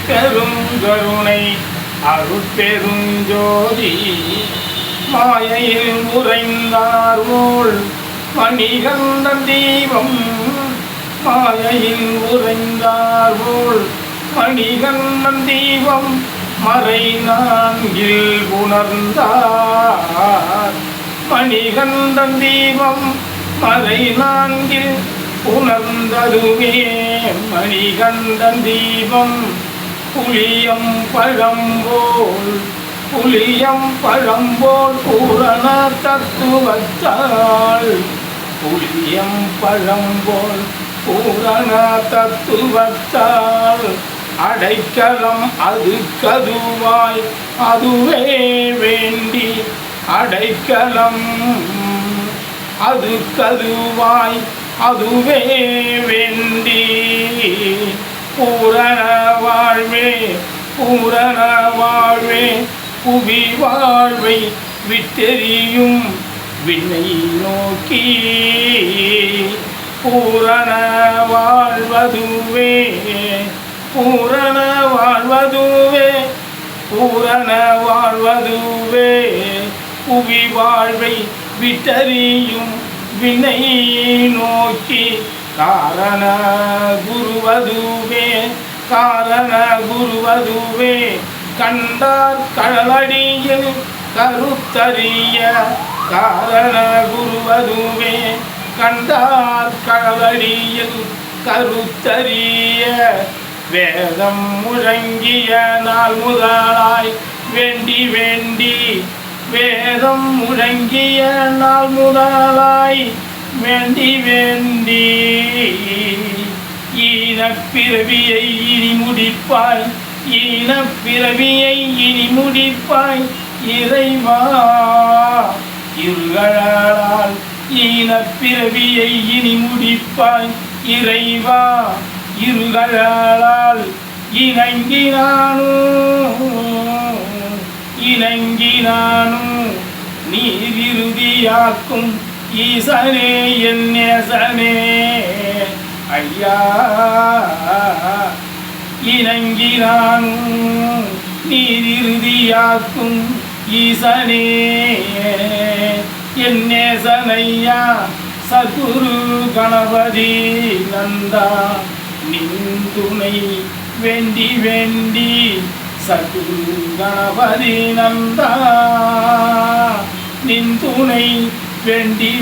பெருங்கருணை அருட்பெருஞ்சோதி மாயையில் உறைந்தார் போல் மணிகண்டன் தீபம் மாயையில் உறைந்தார் போல் மணிகண்டன் தீபம் மறை நான்கில் உணர்ந்தார் மணிகண்டன் தீபம் மறை நான்கில் உணர்ந்ததுவே மணிகண்டன் தீபம் புளியம் பழம்போல் பூரண தத்துவத்தால் புளியம் பழம்போல் பூரண தத்துவத்தால் அடைக்கலம் அதுக்கதுவாய் அதுவே வேண்டி அடைக்கலம் அதுக்கதுவாய் அதுவே வேண்டி பூரண வாழ்வே புவி வாழ்வை விட்டெறியும் விண்ணை நோக்கி பூரண வாழ்வதுவே புவி வாழ்வை விட்டறியும் வினை நோக்கி காரண குருவதுவே கண்டார் கடலடியில் கருத்தறிய காரண குருவதுவே கண்டார் கடலடியில் கருத்தறிய வேதம் முழங்கிய நாள் முதலாய் வேண்டி வேதம் முழங்கிய நாள் முதலாய் வேண்டி ஈனப்பிறவியை இனி முடிப்பாய் இறைவா இருளால் ஈனப்பிறவியை இனி முடிப்பாய் இறைவா இருளால் இணங்கினானும் நீர் இறுதியாக்கும் ஈசனே என் நேசனே ஐயா இணங்கினானும் நீர் இறுதியாக்கும் ஈசனே என் நேசனையா சத்குரு கணபதி நந்தா நின் துணை வேண்டி சத்குரு கணபதி நந்தா நின் துணை வேண்டி